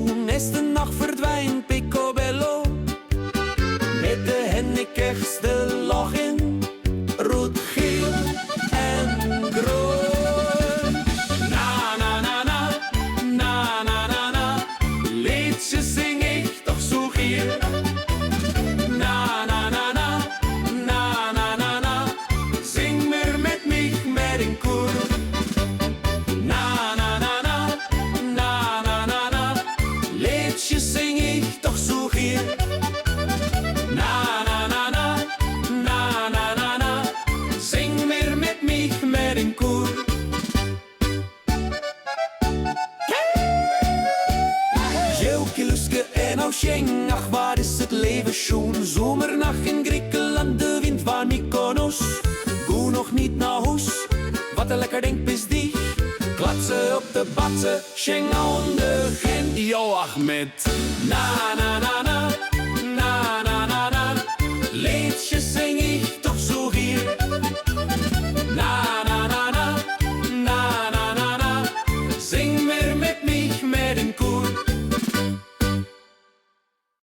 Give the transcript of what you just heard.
Toen is de nacht verdwijnt picobello, met de hennekerste lach in, rood, geel en groen. Na na na na, na na na na, liedje zing ik toch zo gier. Na na na na, na na na na, zing maar met mij met een koor. Na na na na, na na na na, liedje zing ik toch zo gier. Na na na na, na na na na, zing weer met mij met een koor. Jeukieluske en Auscheng, ach waar is het leven schoon. Zomernacht in Griekenland, de wind van Mykonos. Goe nog niet naar huis, wat een lekker ding is die. Klatsen op de batsen, Schengen aan de Gent. Yo Ahmed. Na na na na, na na na na, liedjes